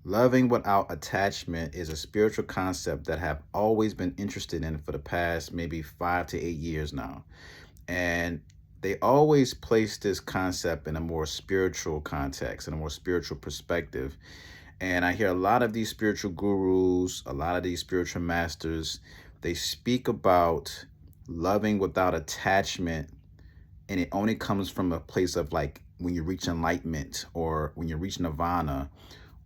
Loving without attachment is a spiritual concept that have always been interested in for the past maybe 5 to 8 years now. And they always place this concept in a more spiritual context, in a more spiritual perspective. And I hear a lot of these spiritual gurus, a lot of these spiritual masters, they speak about loving without attachment, and it only comes from a place of like when you reach enlightenment or when you reach nirvana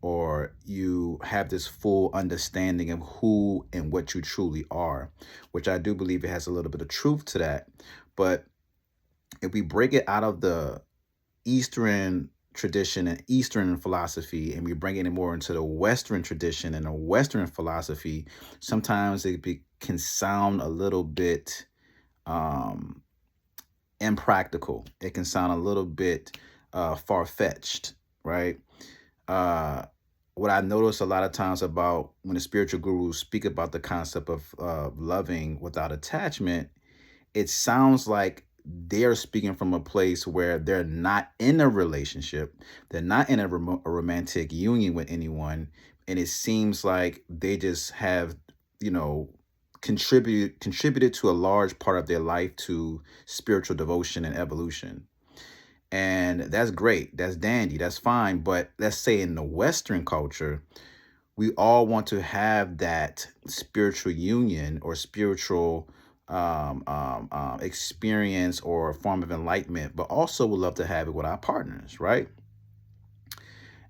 or you have this full understanding of who and what you truly are, which I do believe it has a little bit of truth to that. But if we break it out of the Eastern tradition and Eastern philosophy, and we bring it more into the Western tradition and the Western philosophy, sometimes can sound a little bit um, impractical. It can sound a little bit far fetched, right? Uh, what I notice a lot of times about when the spiritual gurus speak about the concept of loving without attachment, it sounds like they're speaking from a place where they're not in a relationship, they're not in a romantic union with anyone, and it seems like they just have, you know, contributed to a large part of their life to spiritual devotion and evolution. And that's great. That's dandy. That's fine. But let's say in the Western culture, we all want to have that spiritual union or spiritual experience or form of enlightenment, but also would love to have it with our partners, right?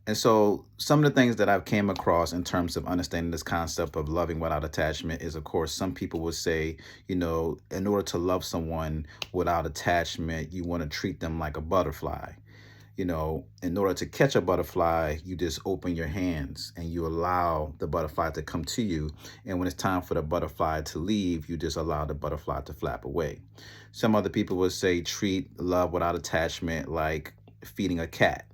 And so some of the things that I've came across in terms of understanding this concept of loving without attachment is, of course, some people would say, you know, in order to love someone without attachment, you want to treat them like a butterfly. You know, in order to catch a butterfly, you just open your hands and you allow the butterfly to come to you. And when it's time for the butterfly to leave, you just allow the butterfly to flap away. Some other people would say treat love without attachment like feeding a cat.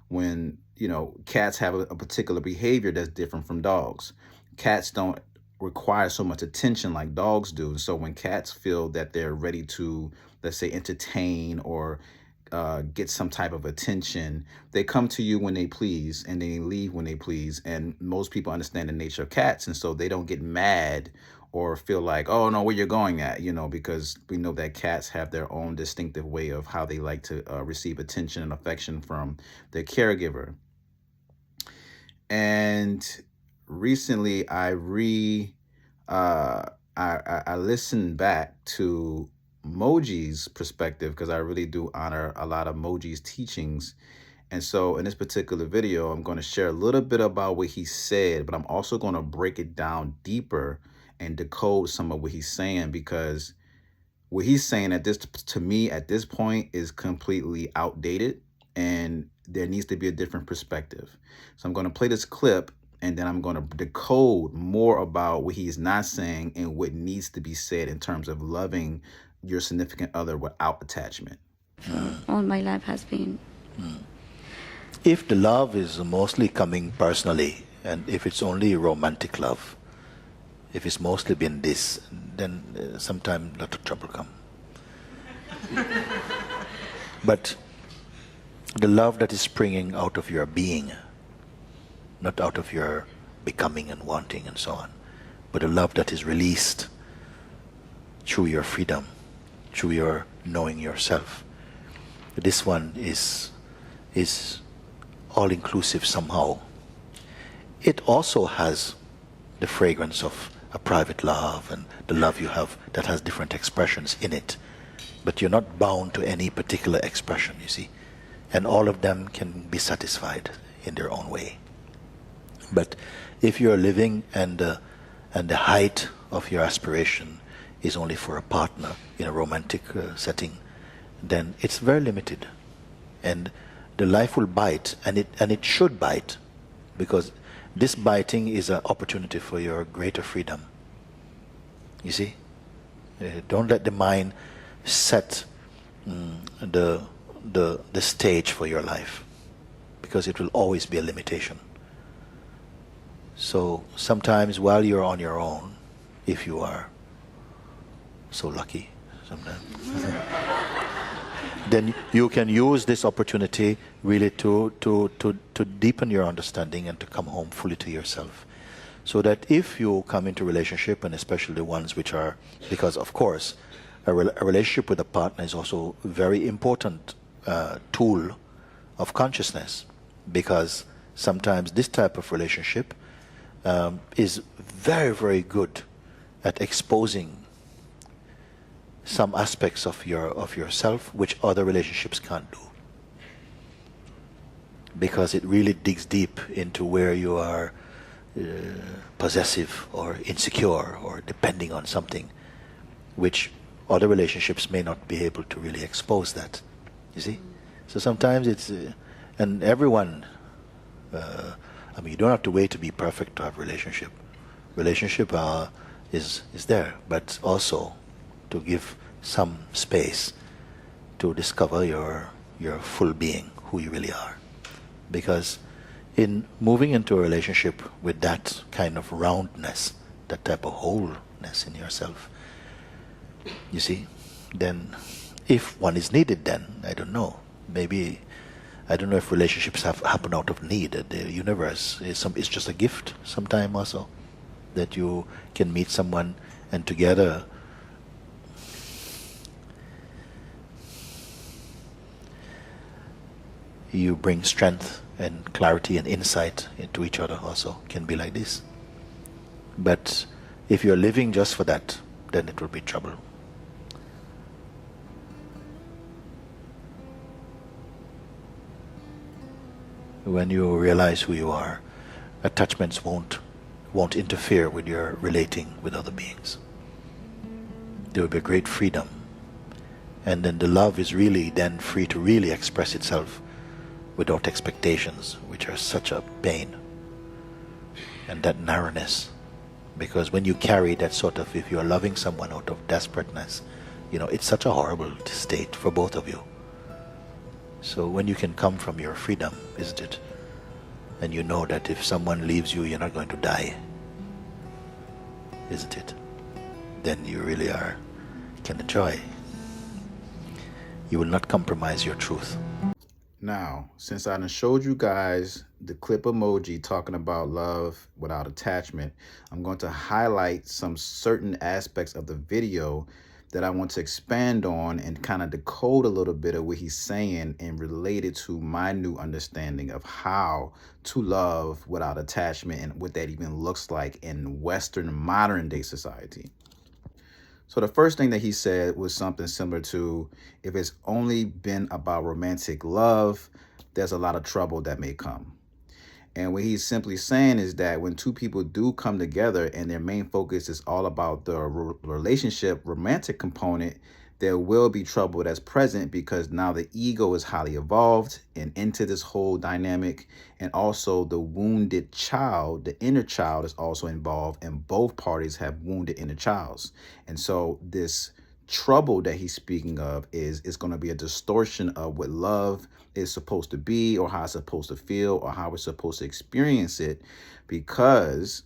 When, you know, cats have a particular behavior that's different from dogs. Cats don't require so much attention like dogs do. So when cats feel that they're ready to, let's say, entertain or get some type of attention, they come to you when they please and they leave when they please. And most people understand the nature of cats, and so they don't get mad or feel like, oh no, where you're going at, you know, because we know that cats have their own distinctive way of how they like to receive attention and affection from their caregiver. And recently, uh, I listened back to Moji's perspective because I really do honor a lot of Moji's teachings. And so in this particular video, I'm going to share a little bit about what he said, but I'm also going to break it down deeper and decode some of what he's saying, because what he's saying at this, to me, at this point is completely outdated and there needs to be a different perspective. So I'm going to play this clip and then I'm going to decode more about what he's not saying and what needs to be said in terms of loving your significant other without attachment. All my life has been. If the love is mostly coming personally, and if it's only romantic love, if it's mostly been this, then sometimes a lot of trouble come. But the love that is springing out of your being, not out of your becoming and wanting and so on, but a love that is released through your freedom, through your knowing yourself. This one is all-inclusive somehow. It also has the fragrance of a private love and the love you have that has different expressions in it. But you're not bound to any particular expression, you see. And all of them can be satisfied in their own way. But if you're living and the height of your aspiration is only for a partner in a romantic setting, then it's very limited. And the life will bite, and it should bite, because this biting is an opportunity for your greater freedom. You see? Don't let the mind set the stage for your life, because it will always be a limitation. So sometimes while you're on your own, if you are so lucky sometimes, then you can use this opportunity really to deepen your understanding and to come home fully to yourself. So that if you come into relationship, and especially the ones which are, because of course, a relationship with a partner is also a very important tool of consciousness, because sometimes this type of relationship is very, very good at exposing some aspects of yourself which other relationships can't do, because it really digs deep into where you are possessive or insecure or depending on something, which other relationships may not be able to really expose that. You see, so sometimes it's and everyone. I mean, you don't have to wait to be perfect to have relationship. Relationship is there, but also to give some space to discover your full being, who you really are. Because in moving into a relationship with that kind of roundness, that type of wholeness in yourself, you see, then if one is needed, then I don't know, maybe I don't know if relationships have happen out of need. The universe is it's just a gift sometime also, that you can meet someone and together you bring strength and clarity and insight into each other also, can be like this. But if you're living just for that, then it will be trouble. When you realize who you are, attachments won't interfere with your relating with other beings. There will be a great freedom, and then the love is really then free to really express itself without expectations, which are such a pain, and that narrowness. Because when you carry that sort of, if you're loving someone out of desperateness, it's such a horrible state for both of you. So when you can come from your freedom, isn't it? And you know that if someone leaves you, you're not going to die, isn't it? Then you really can enjoy. You will not compromise your truth. Now, since I done showed you guys the clip emoji talking about love without attachment, I'm going to highlight some certain aspects of the video that I want to expand on and kind of decode a little bit of what he's saying and relate it to my new understanding of how to love without attachment and what that even looks like in Western modern day society. So the first thing that he said was something similar to, if it's only been about romantic love, there's a lot of trouble that may come. And what he's simply saying is that when two people do come together and their main focus is all about the relationship, romantic component, there will be trouble that's present, because now the ego is highly evolved and into this whole dynamic. And also the wounded child, the inner child, is also involved, and both parties have wounded inner childs. And so this trouble that he's speaking of is going to be a distortion of what love is supposed to be, or how it's supposed to feel, or how we're supposed to experience it, because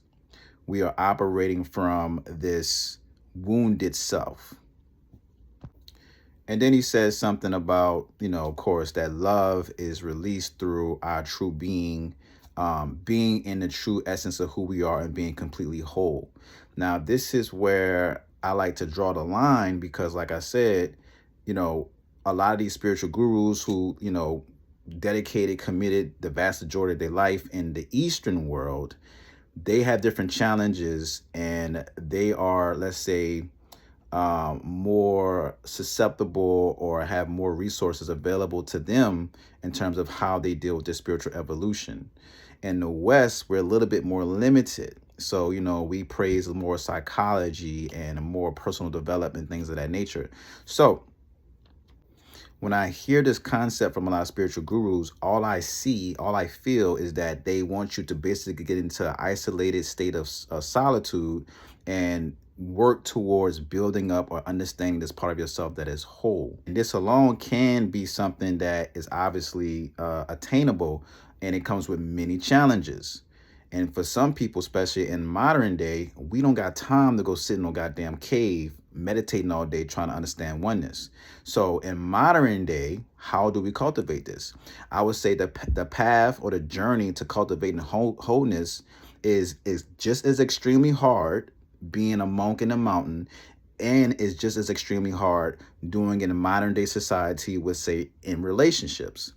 we are operating from this wounded self. And then he says something about, of course, that love is released through our true being, being in the true essence of who we are and being completely whole. Now, this is where I like to draw the line, because like I said, a lot of these spiritual gurus who, dedicated, committed the vast majority of their life in the Eastern world, they have different challenges, and they are, let's say, more susceptible or have more resources available to them in terms of how they deal with their spiritual evolution. In the West, we're a little bit more limited. So, we praise more psychology and more personal development, things of that nature. So when I hear this concept from a lot of spiritual gurus, all I feel is that they want you to basically get into an isolated state of solitude and work towards building up or understanding this part of yourself that is whole. And this alone can be something that is obviously attainable, and it comes with many challenges. And for some people, especially in modern day, we don't got time to go sit in no goddamn cave meditating all day trying to understand oneness. So in modern day, how do we cultivate this? I would say the path or the journey to cultivating wholeness is just as extremely hard being a monk in a mountain, and is just as extremely hard doing it in modern day society with, say, in relationships.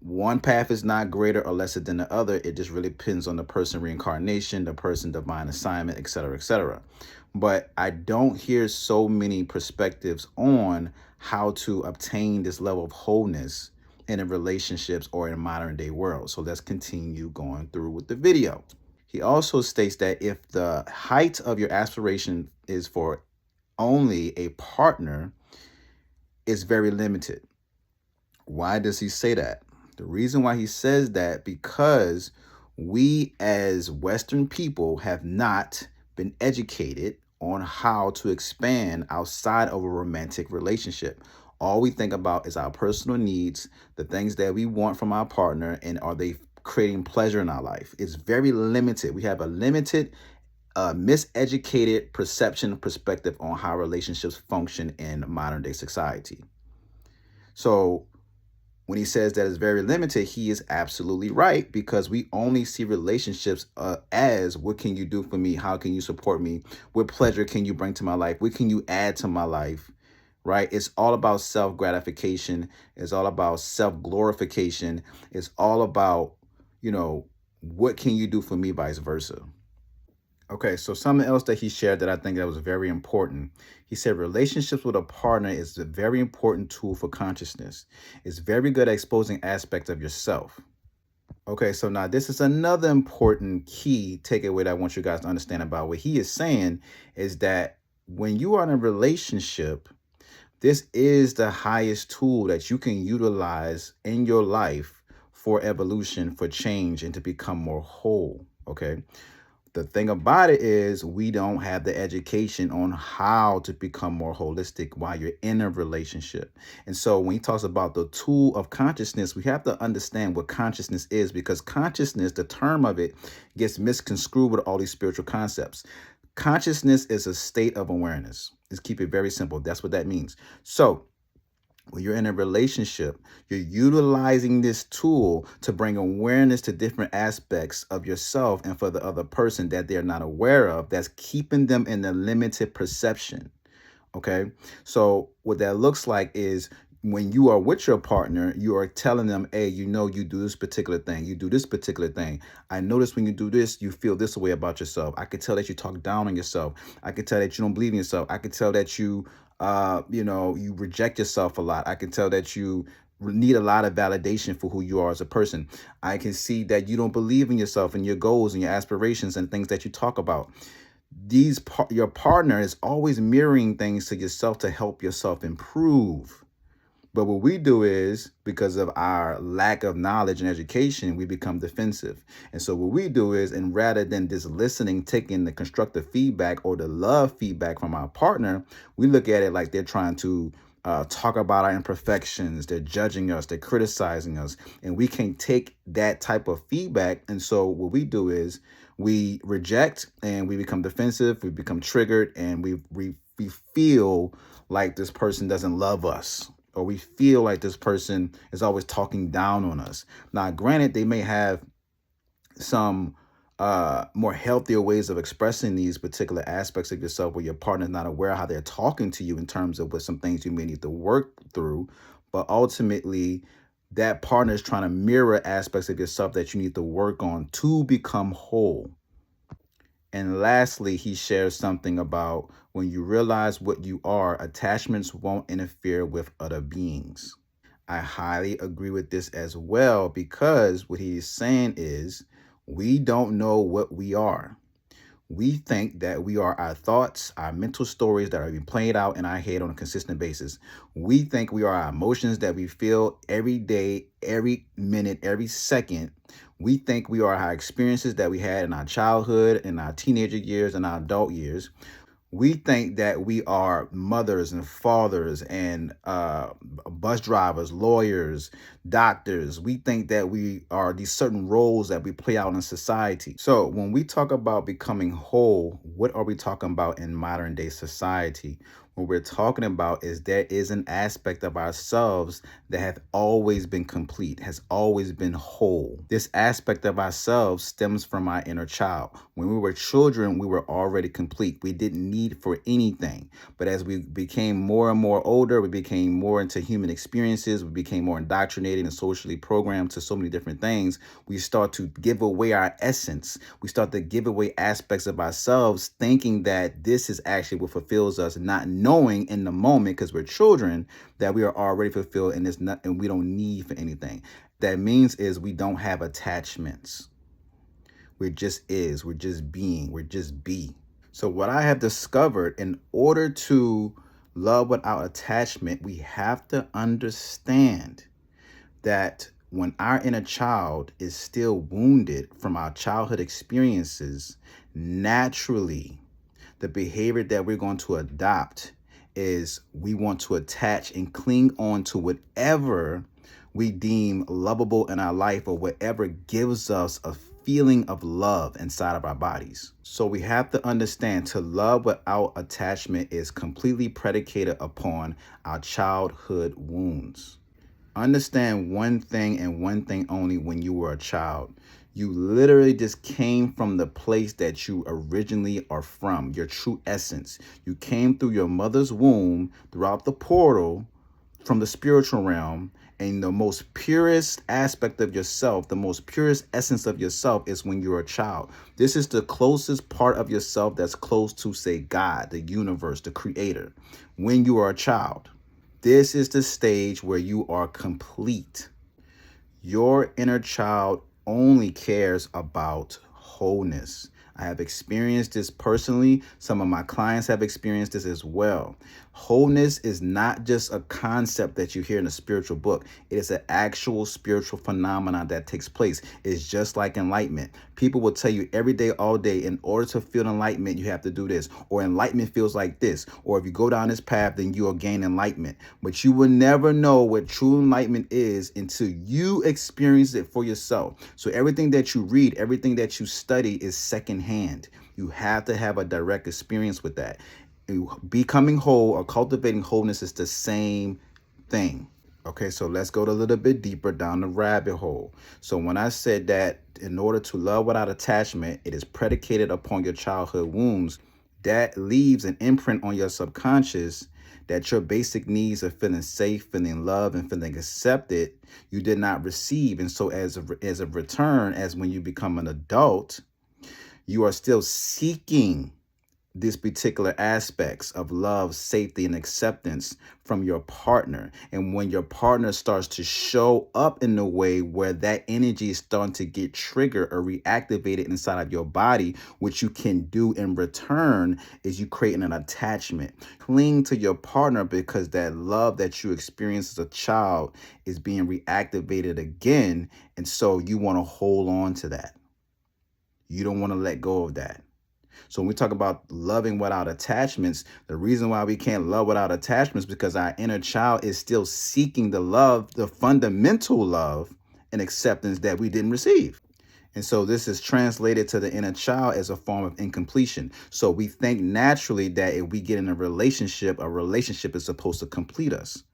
One path is not greater or lesser than the other. It just really depends on the person reincarnation, the person divine assignment, etc., etc. But I don't hear so many perspectives on how to obtain this level of wholeness in a relationships or in a modern day world. So let's continue going through with the video. He also states that if the height of your aspiration is for only a partner, it's very limited. Why does he say that? The reason why he says that, because we as Western people have not been educated on how to expand outside of a romantic relationship. All we think about is our personal needs, the things that we want from our partner, and are they creating pleasure in our life? It's very limited. We have a limited, miseducated perception perspective on how relationships function in modern day society. So when he says that it's very limited, he is absolutely right, because we only see relationships as, what can you do for me? How can you support me? What pleasure can you bring to my life? What can you add to my life? Right? It's all about self gratification. It's all about self glorification. It's all about, what can you do for me, vice versa. Okay, so something else that he shared that I think that was very important. He said relationships with a partner is a very important tool for consciousness. It's very good at exposing aspects of yourself. Okay, so now this is another important key takeaway that I want you guys to understand about what he is saying, is that when you are in a relationship, this is the highest tool that you can utilize in your life for evolution, for change, and to become more whole. Okay. The thing about it is, we don't have the education on how to become more holistic while you're in a relationship. And so when he talks about the tool of consciousness, we have to understand what consciousness is, because consciousness, the term of it, gets misconstrued with all these spiritual concepts. Consciousness is a state of awareness. Let's keep it very simple. That's what that means. So when you're in a relationship, you're utilizing this tool to bring awareness to different aspects of yourself and for the other person that they're not aware of, that's keeping them in a limited perception. Okay. So what that looks like is, when you are with your partner, you are telling them, hey, you do this particular thing. You do this particular thing. I notice when you do this, you feel this way about yourself. I could tell that you talk down on yourself. I could tell that you don't believe in yourself. I could tell that you reject yourself a lot. I can tell that you need a lot of validation for who you are as a person. I can see that you don't believe in yourself and your goals and your aspirations and things that you talk about. Your partner is always mirroring things to yourself to help yourself improve. But what we do is, because of our lack of knowledge and education, we become defensive. And so what we do is, and rather than just listening, taking the constructive feedback or the love feedback from our partner, we look at it like they're trying to talk about our imperfections. They're judging us. They're criticizing us. And we can't take that type of feedback. And so what we do is we reject, and we become defensive. We become triggered, and we feel like this person doesn't love us, or we feel like this person is always talking down on us. Now, granted, they may have some more healthier ways of expressing these particular aspects of yourself, where your partner is not aware how they're talking to you in terms of what some things you may need to work through. But ultimately, that partner is trying to mirror aspects of yourself that you need to work on to become whole. And lastly, he shares something about, when you realize what you are, attachments won't interfere with other beings. I highly agree with this as well, because what he's saying is, we don't know what we are. We think that we are our thoughts, our mental stories that are being played out in our head on a consistent basis. We think we are our emotions that we feel every day, every minute, every second. We think we are our experiences that we had in our childhood, in our teenager years, and our adult years. We think that we are mothers and fathers and bus drivers, lawyers, doctors. We think that we are these certain roles that we play out in society. So when we talk about becoming whole, what are we talking about in modern day society? What we're talking about is there is an aspect of ourselves that has always been complete, has always been whole. This aspect of ourselves stems from our inner child. When we were children, we were already complete. We didn't need for anything. But as we became more and more older, we became more into human experiences, we became more indoctrinated and socially programmed to so many different things. We start to give away our essence. We start to give away aspects of ourselves, thinking that this is actually what fulfills us, not knowing in the moment, because we're children, that we are already fulfilled and and we don't need for anything. That means is we don't have attachments. We're just we're just being, we're just be. So what I have discovered, in order to love without attachment, we have to understand that when our inner child is still wounded from our childhood experiences, naturally the behavior that we're going to adopt is we want to attach and cling on to whatever we deem lovable in our life, or whatever gives us a feeling of love inside of our bodies. So we have to understand, to love without attachment is completely predicated upon our childhood wounds. Understand one thing and one thing only: when you were a child, you literally just came from the place that you originally are from, your true essence. You came through your mother's womb, throughout the portal from the spiritual realm, and the most purest aspect of yourself, the most purest essence of yourself is when you're a child. This is the closest part of yourself that's close to, say, God, the universe, the creator, when you are a child. This is the stage where you are complete. Your inner child only cares about wholeness. I have experienced this personally. Some of my clients have experienced this as well. Wholeness is not just a concept that you hear in a spiritual book. It is an actual spiritual phenomenon that takes place. It's just like enlightenment. People will tell you every day, all day, in order to feel enlightenment, you have to do this, or enlightenment feels like this, or if you go down this path, then you will gain enlightenment. But you will never know what true enlightenment is until you experience it for yourself. So everything that you read, everything that you study is secondhand. You have to have a direct experience with that. Becoming whole or cultivating wholeness is the same thing. Okay, so let's go a little bit deeper down the rabbit hole. So when I said that in order to love without attachment, it is predicated upon your childhood wounds, that leaves an imprint on your subconscious that your basic needs of feeling safe, feeling loved, and feeling accepted, you did not receive. And so as a return, as when you become an adult, you are still seeking these particular aspects of love, safety, and acceptance from your partner. And when your partner starts to show up in a way where that energy is starting to get triggered or reactivated inside of your body, what you can do in return is you create an attachment. Cling to your partner because that love that you experienced as a child is being reactivated again. And so you want to hold on to that. You don't want to let go of that. So when we talk about loving without attachments, the reason why we can't love without attachments is because our inner child is still seeking the love, the fundamental love and acceptance that we didn't receive. And so this is translated to the inner child as a form of incompletion. So we think naturally that if we get in a relationship is supposed to complete us.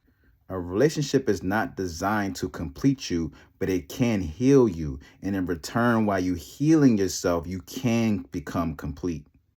A relationship is not designed to complete you, but it can heal you. And in return, while you're healing yourself, you can become complete.